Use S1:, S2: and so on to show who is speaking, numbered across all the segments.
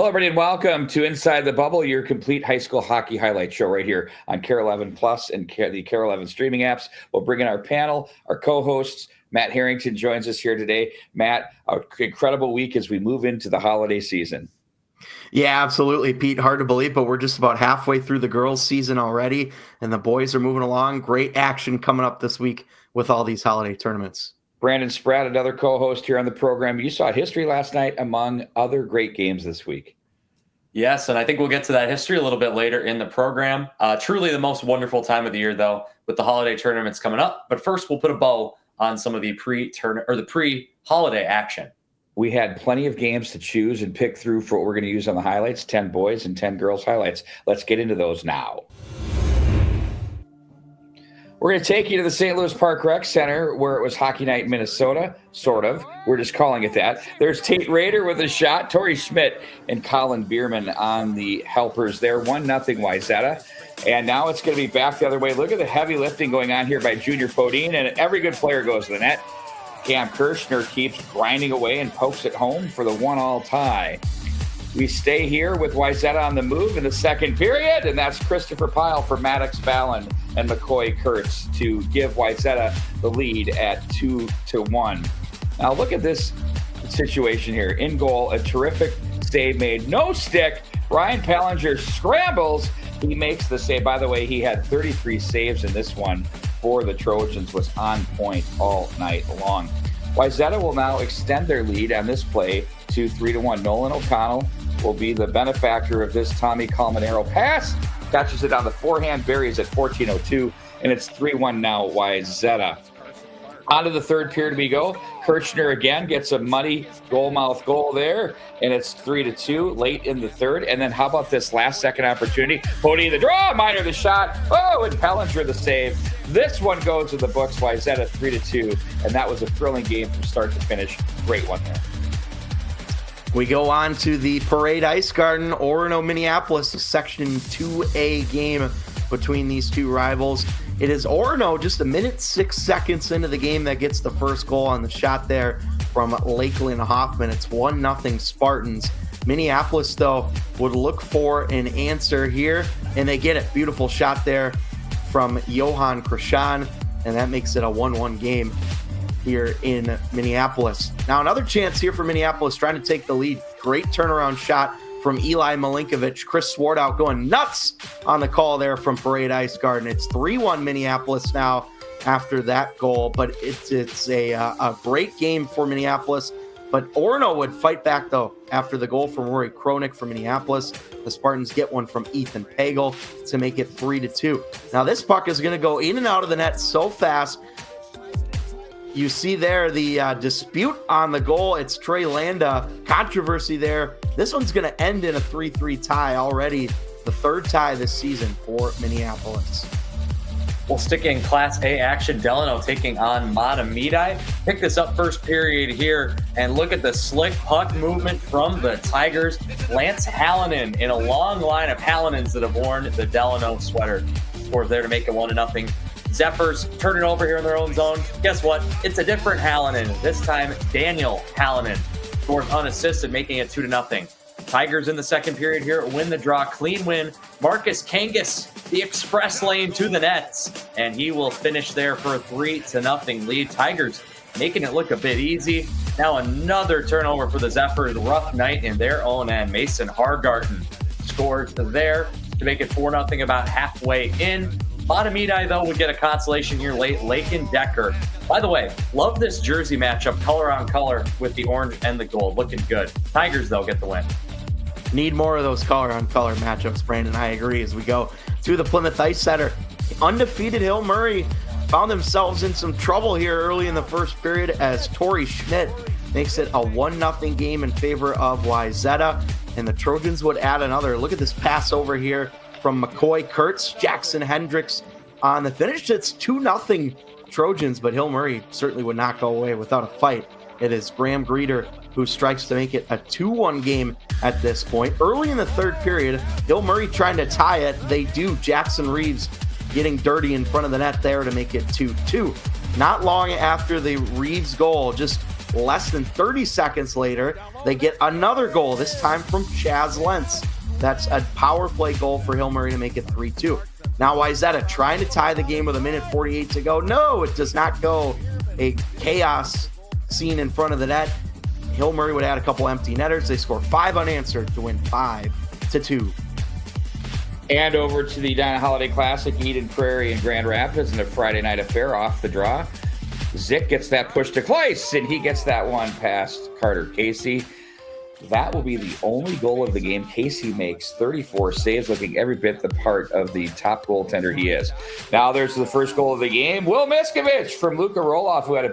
S1: Hello, everybody, and welcome to Inside the Bubble, your complete high school hockey highlight show right here on Kare 11 Plus and the Kare 11 streaming apps. We'll bring in our panel, our co-hosts. Matt Harrington joins us here today. Matt, an incredible week as we move into the holiday season.
S2: Yeah, absolutely, Pete. Hard to believe, but we're just about halfway through the girls' season already, and the boys are moving along. Great action coming up this week with all these holiday tournaments.
S1: Brandon Spratt, another co-host here on the program. You saw history last night among other great games this week.
S3: Yes, and I think we'll get to that history a little bit later in the program. Truly the most wonderful time of the year, though, with the holiday tournaments coming up. But first, we'll put a bow on some of the pre-holiday action.
S1: We had plenty of games to choose and pick through for what we're going to use on the highlights, 10 boys and 10 girls highlights. Let's get into those now. We're going to take you to the St. Louis Park Rec Center where it was Hockey Night in Minnesota, sort of. We're just calling it that. There's Tate Rader with a shot, Tori Schmidt and Colin Bierman on the helpers there. 1-0 Wayzata. And now it's going to be back the other way. Look at the heavy lifting going on here by Junior Podine, and every good player goes to the net. Cam Kirshner keeps grinding away and pokes it home for the 1-1 tie. We stay here with Wayzata on the move in the second period, and that's Christopher Pyle for Maddox Fallon and McCoy Kurtz to give Wayzata the lead at 2-1. Now look at this situation here. In goal, a terrific save made. No stick. Ryan Pallinger scrambles. He makes the save. By the way, he had 33 saves in this one for the Trojans, was on point all night long. Wayzata will now extend their lead on this play to 3-1. Nolan O'Connell will be the benefactor of this Tommy Colmenero pass. Catches it on the forehand, buries at 14:02, and it's 3-1 now, Wayzata. On to the third period we go. Kirchner again gets a muddy goal-mouth goal there, and it's 3-2 late in the third. And then how about this last-second opportunity? Pody the draw, Miner the shot. Oh, and Pallinger the save. This one goes to the books, Wayzata 3-2, and that was a thrilling game from start to finish. Great one there.
S2: We go on to the Parade Ice Garden, Orono, Minneapolis, a Section 2A game between these two rivals. It is Orono just 1 minute 6 seconds into the game that gets the first goal on the shot there from Lakeland Hoffman. It's 1-0 Spartans. Minneapolis, though, would look for an answer here, and they get it. Beautiful shot there from Johan Krishan, and that makes it a 1-1 game here in Minneapolis. Now another chance here for Minneapolis trying to take the lead. Great turnaround shot from Eli Milinkovic. Chris Swartout going nuts on the call there from Parade Ice Garden. It's 3-1 Minneapolis now after that goal, but it's a great game for Minneapolis. But Orono would fight back, though, after the goal from Rory Kronik from Minneapolis. The Spartans get one from Ethan Pagel to make it 3-2. Now this puck is going to go in and out of the net so fast. You see there the dispute on the goal. It's Trey Landa. Controversy there. This one's going to end in a 3-3 tie already. The third tie this season for Minneapolis.
S3: We'll stick in Class A action. Delano taking on Matamidi. Pick this up first period here, and look at the slick puck movement from the Tigers. Lance Hallinan in a long line of Hallinans that have worn the Delano sweater. Scores there to make it 1-0. Zephyrs turn it over here in their own zone. Guess what? It's a different Hallinan. This time, Daniel Hallinan scores unassisted, making it 2-0. Tigers in the second period here win the draw. Clean win. Marcus Kangas, the express lane to the nets, and he will finish there for a 3-0 lead. Tigers making it look a bit easy. Now another turnover for the Zephyrs. Rough night in their own end. Mason Hargarten scores there to make it 4-0 about halfway in. Matamidi, though, would get a consolation here late. Lakin Decker. By the way, love this jersey matchup, color on color with the orange and the gold. Looking good. Tigers, though, get the win.
S2: Need more of those color on color matchups, Brandon. I agree. As we go to the Plymouth Ice Center, undefeated Hill Murray found themselves in some trouble here early in the first period as Tori Schmidt makes it a 1-0 game in favor of Wayzata, and the Trojans would add another. Look at this pass over here from McCoy Kurtz, Jackson Hendricks on the finish. It's 2-0 Trojans, but Hill Murray certainly would not go away without a fight. It is Graham Greeter who strikes to make it a 2-1 game at this point. Early in the third period, Hill Murray trying to tie it. They do. Jackson Reeves getting dirty in front of the net there to make it 2-2. Not long after the Reeves goal, just Less than 30 seconds later, they get another goal, this time from Chaz Lentz. That's a power play goal for Hill Murray to make it 3-2. Now, Wayzata trying to tie the game with 1:48 to go. No, it does not go. A chaos scene in front of the net. Hill Murray would add a couple empty netters. They score 5 unanswered to win 5-2.
S1: And over to the Dinah Holiday Classic, Eden Prairie and Grand Rapids in a Friday night affair off the draw. Zick gets that push to Kleiss, and he gets that one past Carter Casey. That will be the only goal of the game. Casey makes 34 saves, looking every bit the part of the top goaltender he is. Now there's the first goal of the game. Will Miskovich from Luka Roloff, who had a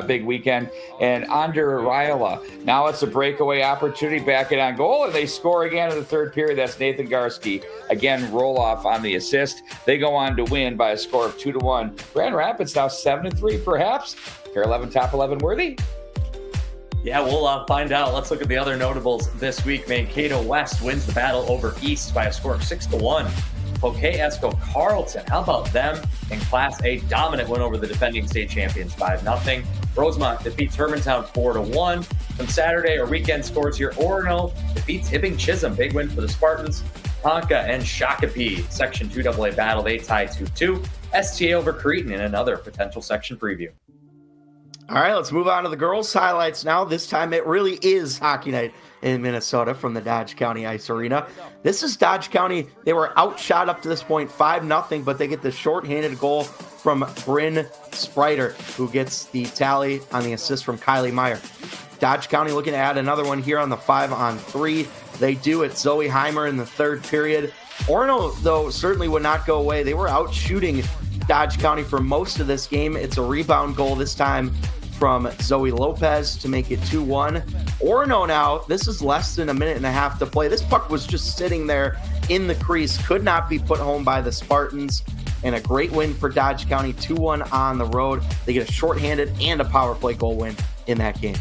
S1: big weekend, and Ander Riola. Now it's a breakaway opportunity, back it on goal, and they score again in the third period. That's Nathan Garski. Again, Roloff on the assist. They go on to win by a score of 2-1. Grand Rapids now 7-3, perhaps. Pair 11, top 11 worthy.
S3: Yeah, we'll find out. Let's look at the other notables this week. Mankato West wins the battle over East by a score of 6-1. Poquet Esco Carleton, how about them in Class A? Dominant win over the defending state champions 5-0. Rosemont defeats Hermantown 4-1. From Saturday or weekend scores here, Orono defeats Hibbing Chisholm. Big win for the Spartans. Ponca and Shakopee, Section 2AA battle. They tie 2-2. STA over Cretin in another potential section preview.
S2: All right, let's move on to the girls' highlights now. This time it really is hockey night in Minnesota from the Dodge County Ice Arena. This is Dodge County. They were outshot up to this point 5-0, but they get the shorthanded goal from Bryn Spreiter, who gets the tally on the assist from Kylie Meyer. Dodge County looking to add another one here on the 5-on-3. They do it. Zoe Heimer in the third period. Orono, though, certainly would not go away. They were out shooting Dodge County for most of this game. It's a rebound goal this time from Zoe Lopez to make it 2-1. Orono now, this is less than a minute and a half to play. This puck was just sitting there in the crease, could not be put home by the Spartans, and a great win for Dodge County, 2-1 on the road. They get a shorthanded and a power play goal win in that game.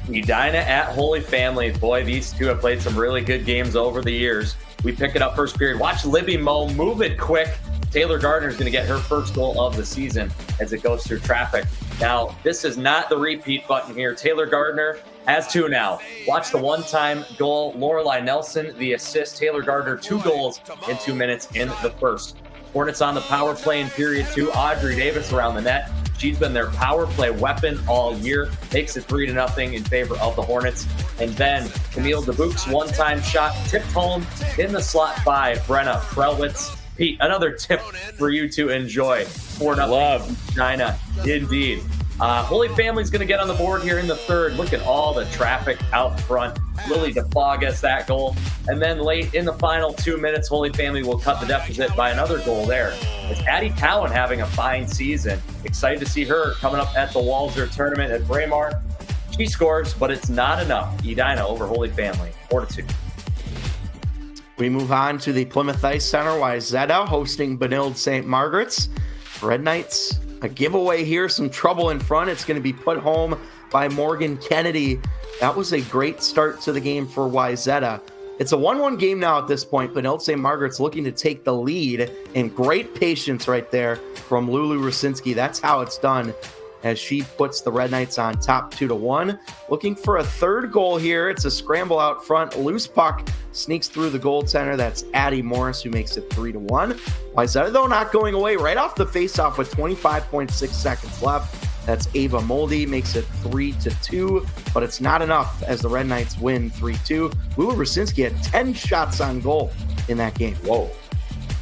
S3: Edina at Holy Family. Boy, these two have played some really good games over the years. We pick it up first period. Watch Libby Moe move it quick. Taylor Gardner's going to get her first goal of the season as it goes through traffic. Now, this is not the repeat button here. Taylor Gardner has 2 now. Watch the one-time goal. Lorelei Nelson, the assist. Taylor Gardner, 2 goals in 2 minutes in the first. Hornets on the power play in period 2. Audrey Davis around the net. She's been their power play weapon all year. Makes it 3-0 in favor of the Hornets. And then Camille DeBouk's one-time shot tipped home in the slot by Brenna Krelwitz. Pete, another tip for you to enjoy. 4-0.
S1: Love.
S3: China, indeed. Holy Family's going to get on the board here in the third. Look at all the traffic out front. Lily DeFaw gets that goal. And then late in the final 2 minutes, Holy Family will cut the deficit by another goal there. It's Addie Cowan having a fine season. Excited to see her coming up at the Walzer tournament at Braemar. She scores, but it's not enough. Edina over Holy Family, 4-2.
S2: We move on to the Plymouth Ice Center. Wayzata hosting Benilde St. Margaret's. Red Knights, a giveaway here, some trouble in front. It's going to be put home by Morgan Kennedy. That was a great start to the game for Wayzata. It's a 1-1 game now at this point. Benilde St. Margaret's looking to take the lead, and great patience right there from Lulu Rosinski. That's how it's done, as she puts the Red Knights on top 2-1. Looking for a third goal here. It's a scramble out front. Loose puck sneaks through the goaltender. That's Addie Morris, who makes it 3-1. Wayzata, though, not going away right off the faceoff with 25.6 seconds left. That's Ava Moldy, makes it 3-2, but it's not enough as the Red Knights win 3-2. Lulu Rosinski had 10 shots on goal in that game.
S1: Whoa.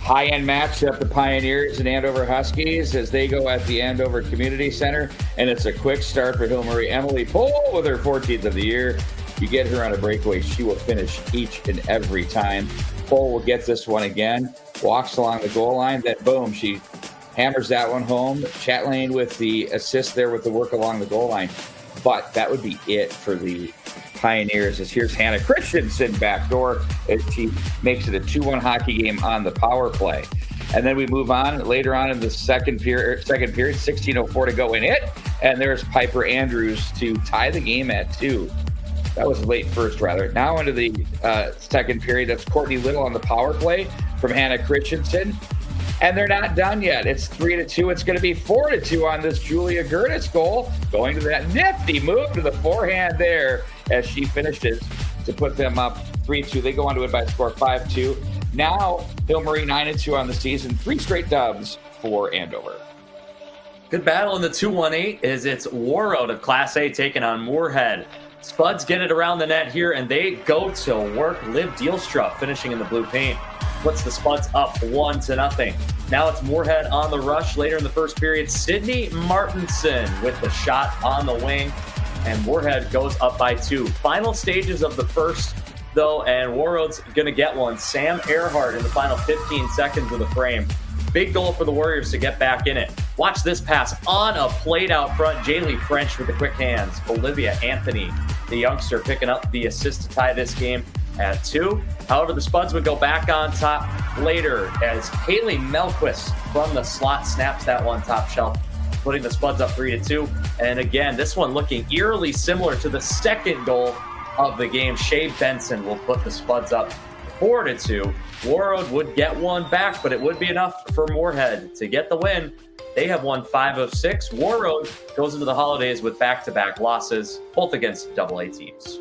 S1: High-end matchup, the Pioneers and Andover Huskies as they go at the Andover Community Center, and it's a quick start for Hill Murray. Emily Pohl with her 14th of the year. You get her on a breakaway, she will finish each and every time. Pohl will get this one again, walks along the goal line, then boom, she hammers that one home. Chatelaine with the assist there with the work along the goal line. But that would be it for the Pioneers, as here's Hannah Christensen backdoor as she makes it a 2-1 hockey game on the power play. And then we move on later on in the second period, 16:04 to go in it. And there's Piper Andrews to tie the game at 2. That was late first, rather. Now into the second period, that's Courtney Little on the power play from Hannah Christensen. And they're not done yet. It's 3-2. It's going to be 4-2 on this Julia Gertis goal, going to that nifty move to the forehand there as she finishes to put them up 3-2. They go on to win by a score 5-2. Now, Hill Marie 9-2 on the season, 3 straight dubs for Andover.
S3: Good battle in the 2-1-8 is it's Warroad of Class A taking on Moorhead. Spuds get it around the net here, and they go to work. Liv Dielstra finishing in the blue paint. Puts the Spuds up 1-0. Now it's Moorhead on the rush later in the first period. Sydney Martinson with the shot on the wing, and Moorhead goes up by 2. Final stages of the first, though, and Warroad's going to get one. Sam Earhart in the final 15 seconds of the frame. Big goal for the Warriors to get back in it. Watch this pass on a plate out front. Jaylee French with the quick hands. Olivia Anthony, the youngster, picking up the assist to tie this game at 2. However, the Spuds would go back on top later as Haley Melquist from the slot snaps that one top shelf, putting the Spuds up 3-2. And again, this one looking eerily similar to the second goal of the game. Shay Benson will put the Spuds up 4-2. Warroad would get one back, but it would be enough for Moorhead to get the win. They have won 5 of 6. Warroad goes into the holidays with back-to-back losses, both against AA teams.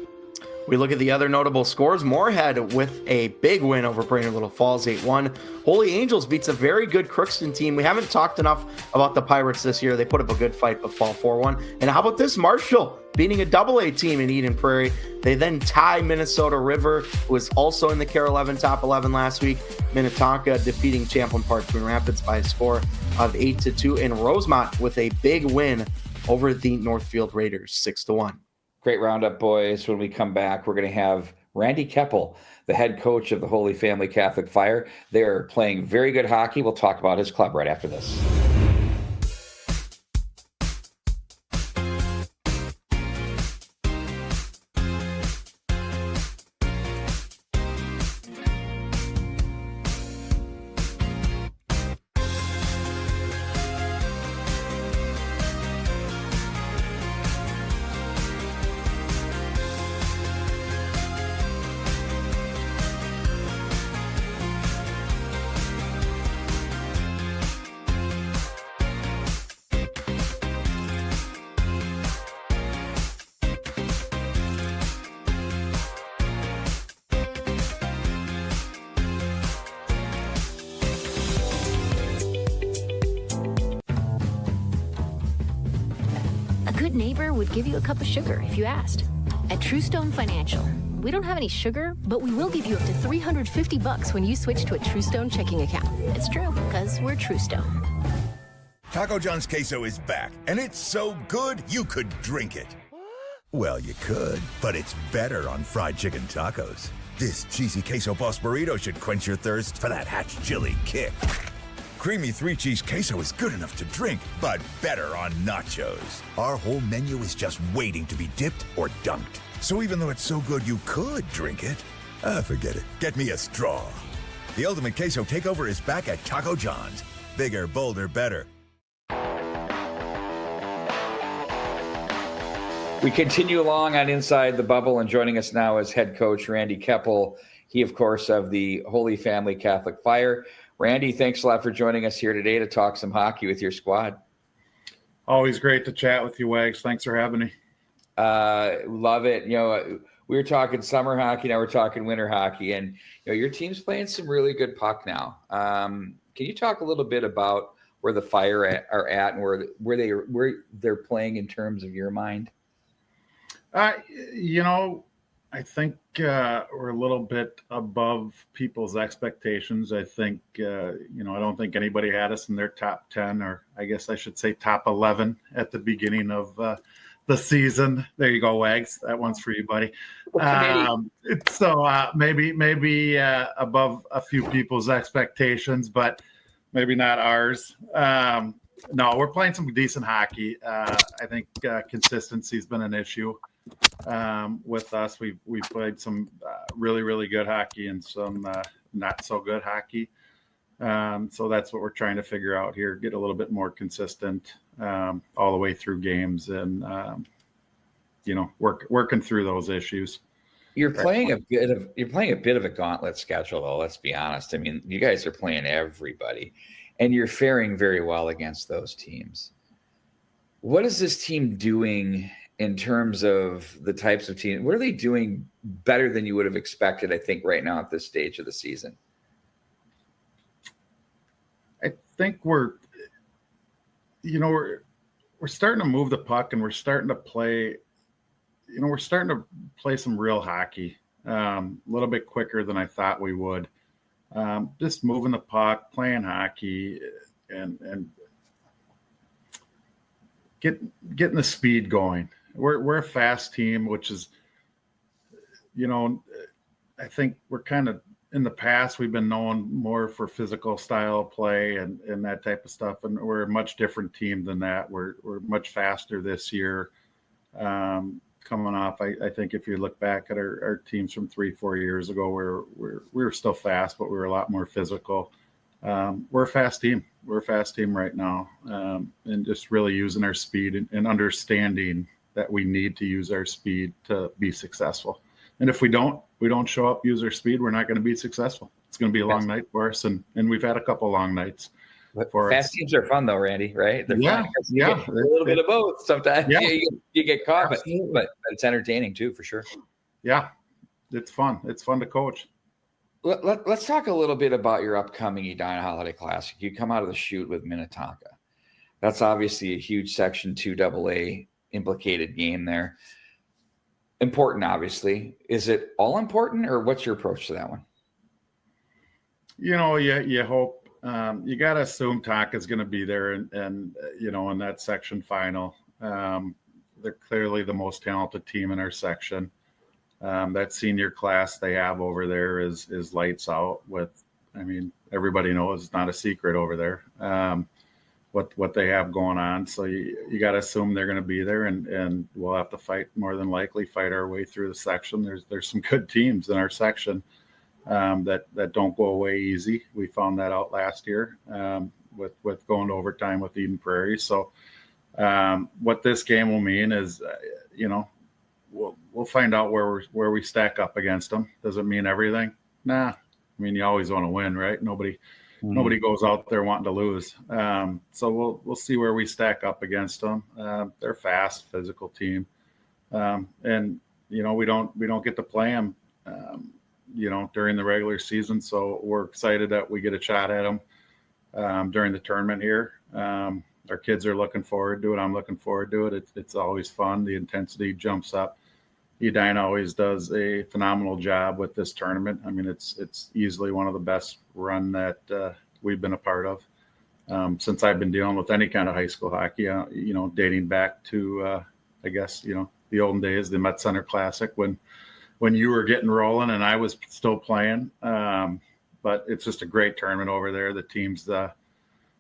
S2: We look at the other notable scores. Moorhead with a big win over Brainerd Little Falls, 8-1. Holy Angels beats a very good Crookston team. We haven't talked enough about the Pirates this year. They put up a good fight but fall 4-1. And how about this? Marshall beating a AA team in Eden Prairie. They then tie Minnesota River, who was also in the Kare 11 top 11 last week. Minnetonka defeating Champlain Park Twin Rapids by a score of 8-2. And Rosemont with a big win over the Northfield Raiders, 6-1.
S1: Great roundup, boys. When we come back, we're going to have Randy Koeppl, the head coach of the Holy Family Catholic Fire. They're playing very good hockey. We'll talk about his club right after this.
S4: good neighbor would give you a cup of sugar if you asked. At Truestone Financial, we don't have any sugar, but we will give you up to $350 when you switch to a Truestone checking account. It's true, because we're Truestone.
S5: Taco John's queso is back, and it's so good you could drink it. Well, you could, but it's better on fried chicken tacos. This cheesy queso boss burrito should quench your thirst for that Hatch chili kick. Creamy 3-cheese queso is good enough to drink, but better on nachos. Our whole menu is just waiting to be dipped or dunked. So even though it's so good you could drink it, forget it. Get me a straw. The ultimate queso takeover is back at Taco John's. Bigger, bolder, better.
S1: We continue along on Inside the Bubble, and joining us now is head coach Randy Koeppl. He, of course, of the Holy Family Catholic Fire. Randy, thanks a lot for joining us here today to talk some hockey with your squad.
S6: Always great to chat with you, Wags. Thanks for having me.
S1: Love it. You know, we were talking summer hockey, now we're talking winter hockey, and you know your team's playing some really good puck now. Can you talk a little bit about where the Fire are at and where they're playing in terms of your mind?
S6: I think we're a little bit above people's expectations. I think, I don't think anybody had us in their top 10, or I guess I should say top 11 at the beginning of the season. There you go, Wags. That one's for you, buddy. Maybe above a few people's expectations, but maybe not ours. No, we're playing some decent hockey. I think consistency's been an issue with us. We've played some really, really good hockey and some not so good hockey. So that's what we're trying to figure out here, get a little bit more consistent all the way through games and, working through those issues.
S1: You're playing a bit of a gauntlet schedule, though. Let's be honest. I mean, you guys are playing everybody, and you're faring very well against those teams. What is this team doing in terms of the types of teams? What are they doing better than you would have expected, I think, right now at this stage of the season?
S6: I think we're starting to move the puck, and we're starting to play some real hockey, a little bit quicker than I thought we would. Just moving the puck, playing hockey, and getting the speed going. We're a fast team, which is, I think we're kind of, in the past, we've been known more for physical style play and that type of stuff. And we're a much different team than that. We're much faster this year. Coming off, I think if you look back at our teams from 3-4 years ago, we were still fast, but we were a lot more physical. We're a fast team. We're a fast team right now. And just really using our speed and understanding that we need to use our speed to be successful. And if we don't show up, use our speed, we're not going to be successful. It's going to be a long night for us. And we've had a couple of long nights for us.
S1: Fast teams are fun though, Randy, right? They're fun. You get a little bit of both sometimes.
S6: Yeah.
S1: You get caught, but it's entertaining too, for sure.
S6: Yeah, it's fun. It's fun to coach.
S1: Let's talk a little bit about your upcoming Edina Holiday Classic. You come out of the chute with Minnetonka. That's obviously a huge Section 2 AA implicated game there. Important, obviously. Is it all important, or what's your approach to that one?
S6: You hope. You got to assume Tonka's going to be there, and in that section final. They're clearly the most talented team in our section. That senior class they have over there is lights out. Everybody knows it's not a secret over there. What they have going on. So you got to assume they're going to be there, and we'll have to fight our way through the section. There's some good teams in our section that don't go away easy. We found that out last year with going to overtime with Eden Prairie. So what this game will mean is, we'll find out where we stack up against them. Does it mean everything? Nah. You always want to win, right? Nobody goes out there wanting to lose. So we'll see where we stack up against them. They're fast, physical team. And we don't get to play them, during the regular season. So we're excited that we get a shot at them during the tournament here. Our kids are looking forward to it. I'm looking forward to it. It's always fun. The intensity jumps up. Edina always does a phenomenal job with this tournament. It's easily one of the best run that we've been a part of since I've been dealing with any kind of high school hockey. Dating back to the olden days, the Met Center Classic when you were getting rolling and I was still playing. But it's just a great tournament over there. The teams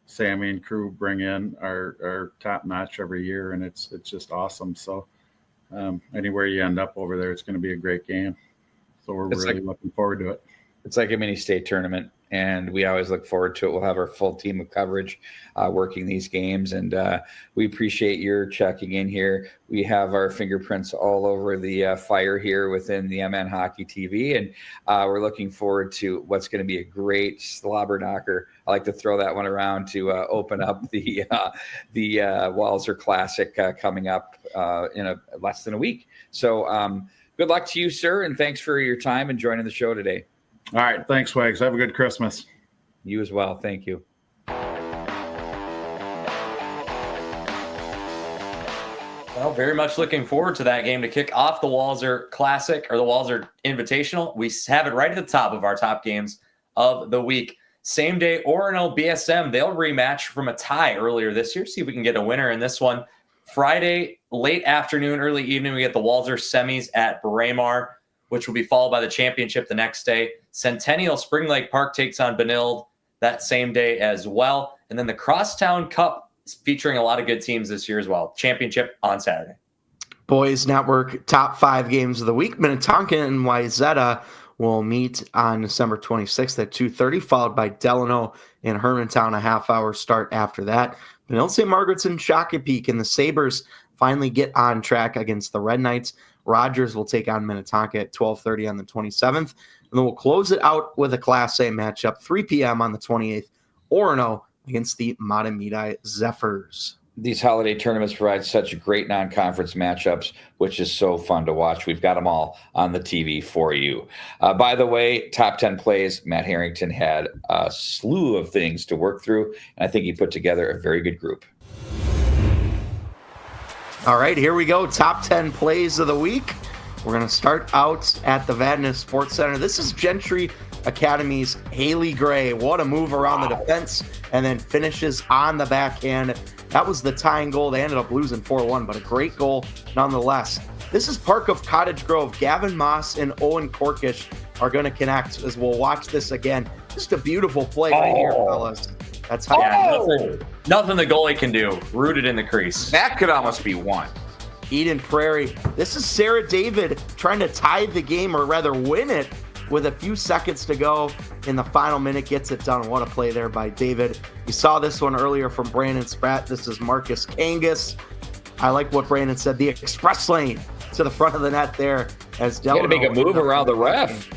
S6: Sammy and crew bring in are top notch every year, and it's just awesome. So. Anywhere you end up over there, it's going to be a great game. So we're really looking forward to it.
S1: It's like a mini state tournament, and we always look forward to it. We'll have our full team of coverage working these games, and we appreciate your checking in here. We have our fingerprints all over the fire here within the MN Hockey TV, and we're looking forward to what's going to be a great slobber knocker. I like to throw that one around to open up the Walser Classic coming up in less than a week. So good luck to you, sir, and thanks for your time and joining the show today.
S6: All right. Thanks, Wags. Have a good Christmas.
S1: You as well. Thank you.
S3: Well, very much looking forward to that game to kick off the Walser Classic or the Walser Invitational. We have it right at the top of our top games of the week. Same day, Orono BSM. They'll rematch from a tie earlier this year. See if we can get a winner in this one. Friday, late afternoon, early evening, we get the Walser semis at Braemar, which will be followed by the championship the next day. Centennial Spring Lake Park takes on Benilde that same day as well. And then the Crosstown Cup is featuring a lot of good teams this year as well. Championship on Saturday.
S2: Boys Network top 5 games of the week. Minnetonka and Wayzata will meet on December 26th at 2:30, followed by Delano and Hermantown, a half-hour start after that. Benilde St. Margaret's and Shakopee, and the Sabres finally get on track against the Red Knights. Rogers will take on Minnetonka at 12:30 on the 27th. And then we'll close it out with a Class A matchup, 3 p.m. on the 28th. Orono against the Matamidi Zephyrs.
S1: These holiday tournaments provide such great non-conference matchups, which is so fun to watch. We've got them all on the TV for you. By the way, top 10 plays, Matt Harrington had a slew of things to work through, and I think he put together a very good group.
S2: All right, here we go. Top 10 plays of the week. We're going to start out at the Vadnais Sports Center. This is Gentry Academy's Haley Gray. What a move around the defense, and then finishes on the backhand. That was the tying goal. They ended up losing 4-1, but a great goal nonetheless. This is Park of Cottage Grove. Gavin Moss and Owen Korkish are going to connect as we'll watch this again. Just a beautiful play right here, fellas. That's how
S3: nothing the goalie can do. Rooted in the crease.
S1: That could almost be one.
S2: Eden Prairie. This is Sarah David trying to tie the game, or rather win it, with a few seconds to go in the final minute. Gets it done. What a play there by David. You saw this one earlier from Brandon Spratt. This is Marcus Kangas. I like what Brandon said. The express lane to the front of the net there. As Delano,
S1: you got to make a move around the ref.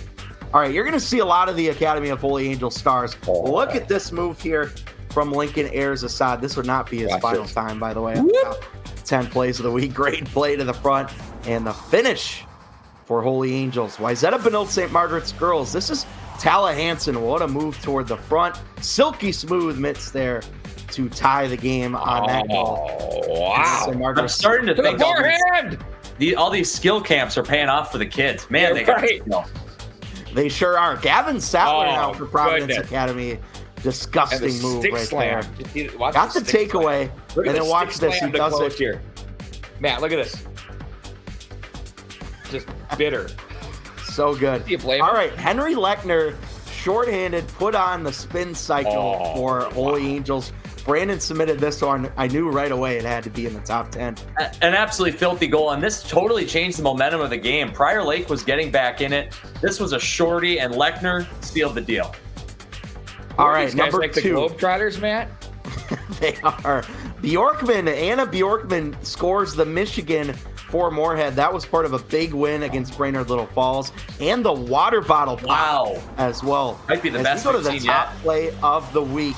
S2: All right, you're going to see a lot of the Academy of Holy Angel stars. Look at this move here from Lincoln Ayers Assad. This would not be his final time, by the way. 10 plays of the week. Great play to the front. And the finish for Holy Angels. Wayzata Benilde St. Margaret's girls. This is Tala Hansen. What a move toward the front. Silky smooth mitts there to tie the game on that goal.
S1: Wow.
S3: I'm starting to think all these skill camps are paying off for the kids. Man, they got
S2: They sure are. Gavin Sattler now for Providence Academy. Disgusting move right there. Got the takeaway, and then watch this. He does it
S1: here. Matt, look at this. Just bitter.
S2: So good. All right, Henry Lechner, shorthanded, put on the spin cycle for Holy Angels. Brandon submitted this one. I knew right away it had to be in the top 10.
S3: An absolutely filthy goal, and this totally changed the momentum of the game. Prior Lake was getting back in it. This was a shorty, and Lechner sealed the deal.
S2: All right, number
S1: like
S2: 2.
S1: The Globetrotters, Matt?
S2: They are. Bjorkman, Anna Bjorkman scores the Michigan for Moorhead. That was part of a big win against Brainerd Little Falls, and the water bottle pop as well.
S3: Might be the best
S2: we go to
S3: we've
S2: the
S3: seen
S2: top
S3: yet.
S2: play of the week.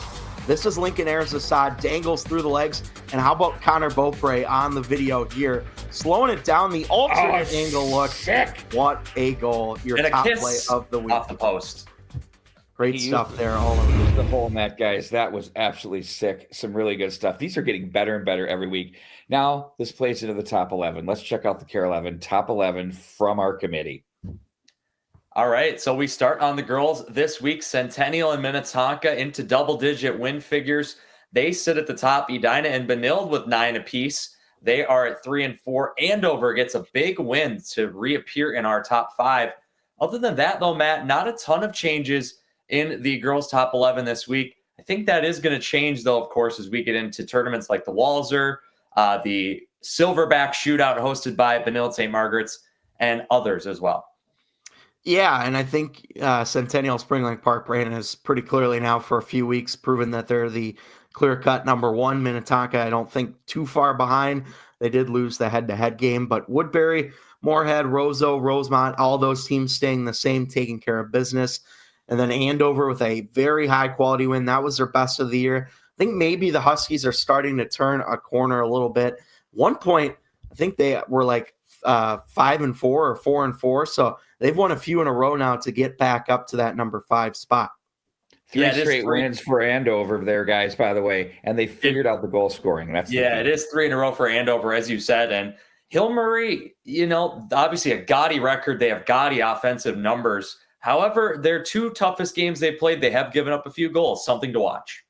S2: This is Lincoln Ayers Assad, dangles through the legs, and how about Connor Beaupre on the video here, slowing it down, the alternate angle look.
S1: Sick.
S2: What a goal! Your
S3: And a
S2: top
S3: kiss
S2: play of the week.
S3: off the post.
S2: Great stuff there, all over.
S1: The whole net, guys. That was absolutely sick. Some really good stuff. These are getting better and better every week. Now, this plays into the top 11. Let's check out the Care 11, top 11 from our committee.
S3: All right, so we start on the girls this week. Centennial and Minnetonka into double-digit win figures. They sit at the top. Edina and Benilde with 9 apiece. They are at 3 and 4. Andover gets a big win to reappear in our top 5. Other than that, though, Matt, not a ton of changes in the girls' top 11 this week. I think that is going to change, though, of course, as we get into tournaments like the Walzer, the Silverback Shootout hosted by Benilde St. Margaret's, and others as well.
S2: Yeah, and I think Centennial Spring Lake Park, Brandon, has pretty clearly now for a few weeks proven that they're the clear-cut number 1. Minnetonka, I don't think too far behind. They did lose the head-to-head game, but Woodbury, Moorhead, Roseau, Rosemont, all those teams staying the same, taking care of business. And then Andover with a very high-quality win. That was their best of the year. I think maybe the Huskies are starting to turn a corner a little bit. One point, I think they were like 5 and 4 or 4 and 4. So they've won a few in a row now to get back up to that number 5 spot.
S1: Three straight wins for Andover there, guys, by the way. And they figured out the goal scoring.
S3: It is 3 in a row for Andover, as you said. And Hill Murray, obviously a gaudy record. They have gaudy offensive numbers. However, their 2 toughest games they've played, they have given up a few goals. Something to watch.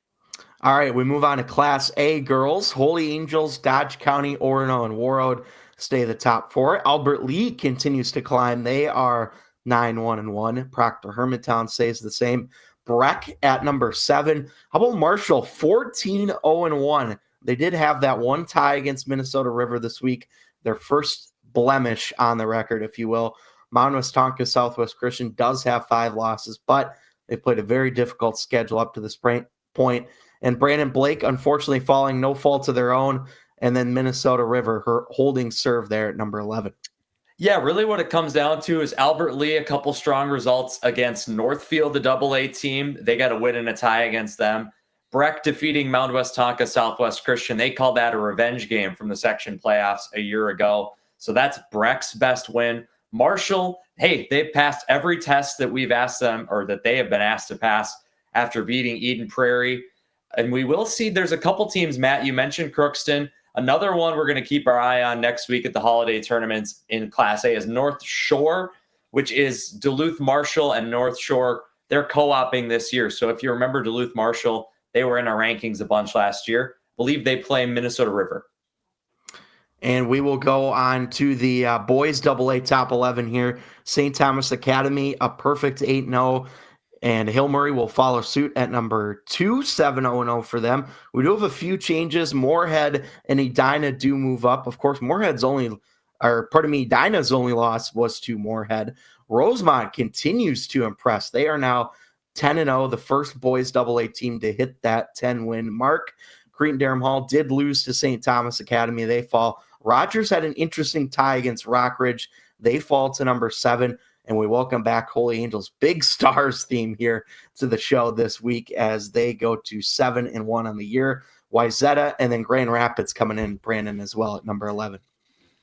S2: All right, we move on to Class A girls. Holy Angels, Dodge County, Orono, and Warroad stay the top 4. Albert Lee continues to climb. They are 9-1-1. Proctor Hermantown stays the same. Breck at number 7. How about Marshall, 14-0-1? They did have that one tie against Minnesota River this week. Their first blemish on the record, if you will. Mount Westonka Southwest Christian does have 5 losses, but they've played a very difficult schedule up to this point. And Brandon Blake, unfortunately, falling no fault of their own. And then Minnesota River, her holding serve there at number 11.
S3: Yeah, really what it comes down to is Albert Lee, a couple strong results against Northfield, the AA team. They got a win and a tie against them. Breck defeating Mount West Tonka Southwest Christian. They called that a revenge game from the section playoffs a year ago. So that's Breck's best win. Marshall, hey, they've passed every test that we've asked them, or that they have been asked to pass after beating Eden Prairie. And we will see there's a couple teams, Matt, you mentioned Crookston. Another one we're going to keep our eye on next week at the holiday tournaments in Class A is North Shore, which is Duluth Marshall and North Shore. They're co-oping this year. So if you remember Duluth Marshall, they were in our rankings a bunch last year. I believe they play Minnesota River.
S2: And we will go on to the boys AA top 11 here. St. Thomas Academy, a perfect 8-0. And Hill Murray will follow suit at number 2, 7-0-0 for them. We do have a few changes. Moorhead and Edina do move up. Of course, Edina's only loss was to Moorhead. Rosemont continues to impress. They are now 10-0, the first boys AA team to hit that 10-win mark. Cretin-Derham Hall did lose to St. Thomas Academy. They fall. Rogers had an interesting tie against Rockridge. They fall to number 7. And we welcome back Holy Angels, big stars theme here to the show this week as they go to 7-1 on the year. Wayzata and then Grand Rapids coming in, Brandon, as well at number 11.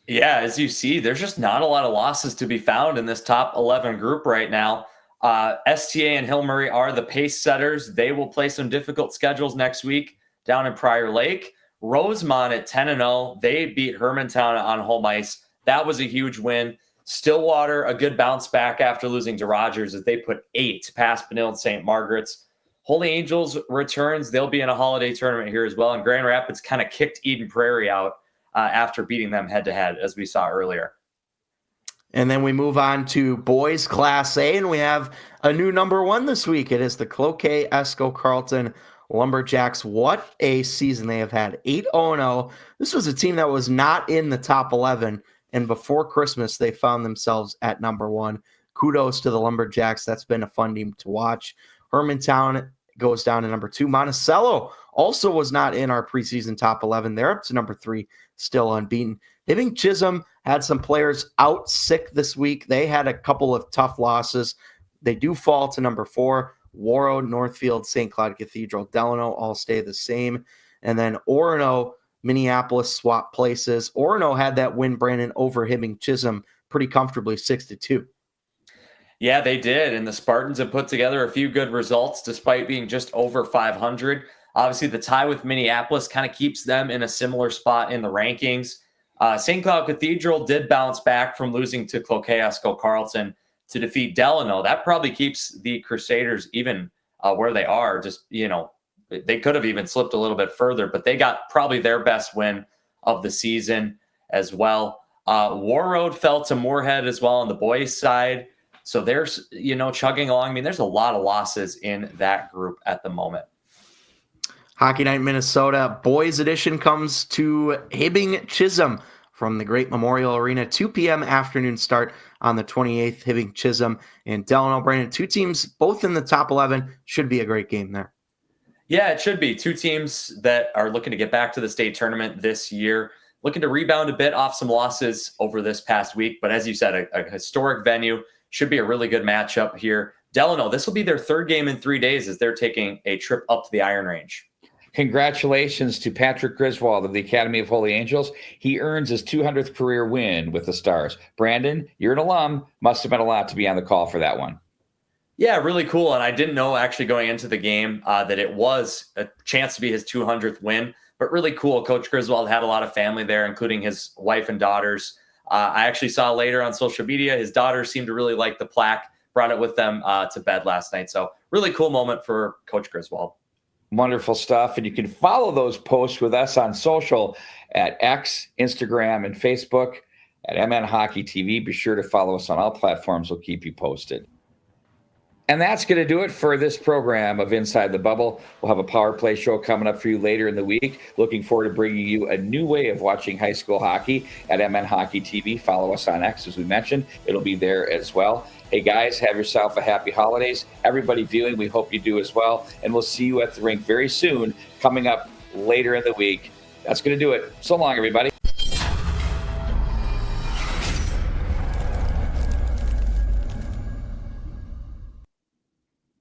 S3: Yeah, as you see, there's just not a lot of losses to be found in this top 11 group right now. STA and Hill Murray are the pace setters. They will play some difficult schedules next week down in Prior Lake. Rosemont at 10-0. They beat Hermantown on home ice. That was a huge win. Stillwater, a good bounce back after losing to Rogers as they put 8 past Benilde St. Margaret's. Holy Angels returns. They'll be in a holiday tournament here as well. And Grand Rapids kind of kicked Eden Prairie out after beating them head-to-head, as we saw earlier.
S2: And then we move on to boys Class A, and we have a new number 1 this week. It is the Cloquet Esco Carlton Lumberjacks. What a season they have had. 8-0. This was a team that was not in the top 11. And before Christmas, they found themselves at number 1. Kudos to the Lumberjacks. That's been a fun team to watch. Hermantown goes down to number 2. Monticello also was not in our preseason top 11. They're up to number 3, still unbeaten. Hibbing Chisholm had some players out sick this week. They had a couple of tough losses. They do fall to number 4. Warroad, Northfield, St. Cloud Cathedral, Delano all stay the same. And then Orono, Minneapolis swap places. Orono had that win, Brandon, over Hibbing Chisholm pretty comfortably, 6-2.
S3: Yeah, they did. And the Spartans have put together a few good results despite being just over 500. Obviously, the tie with Minneapolis kind of keeps them in a similar spot in the rankings. St. Cloud Cathedral did bounce back from losing to Cloquet Esco Carlton to defeat Delano. That probably keeps the Crusaders even where they are. Just, they could have even slipped a little bit further, but they got probably their best win of the season as well. Warroad fell to Moorhead as well on the boys' side. So there's, chugging along. I mean, there's a lot of losses in that group at the moment.
S2: Hockey Night Minnesota boys edition comes to Hibbing Chisholm from the Great Memorial Arena. 2 p.m. afternoon start on the 28th. Hibbing Chisholm and Delano. Brandon, 2 teams both in the top 11. Should be a great game there.
S3: Yeah, it should be. 2 teams that are looking to get back to the state tournament this year, looking to rebound a bit off some losses over this past week. But as you said, a historic venue. Should be a really good matchup here. Delano, this will be their 3rd game in 3 days as they're taking a trip up to the Iron Range.
S1: Congratulations to Patrick Griswold of the Academy of Holy Angels. He earns his 200th career win with the Stars. Brandon, you're an alum. Must have been a lot to be on the call for that one.
S3: Yeah, really cool. And I didn't know actually going into the game that it was a chance to be his 200th win, but really cool. Coach Griswold had a lot of family there, including his wife and daughters. I actually saw later on social media, his daughters seemed to really like the plaque, brought it with them to bed last night. So really cool moment for Coach Griswold.
S1: Wonderful stuff. And you can follow those posts with us on social at X, Instagram, and Facebook at MN Hockey TV. Be sure to follow us on all platforms. We'll keep you posted. And that's going to do it for this program of Inside the Bubble. We'll have a Power Play show coming up for you later in the week. Looking forward to bringing you a new way of watching high school hockey at MN Hockey TV. Follow us on X, as we mentioned. It'll be there as well. Hey, guys, have yourself a happy holidays. Everybody viewing, we hope you do as well. And we'll see you at the rink very soon, coming up later in the week. That's going to do it. So long, everybody.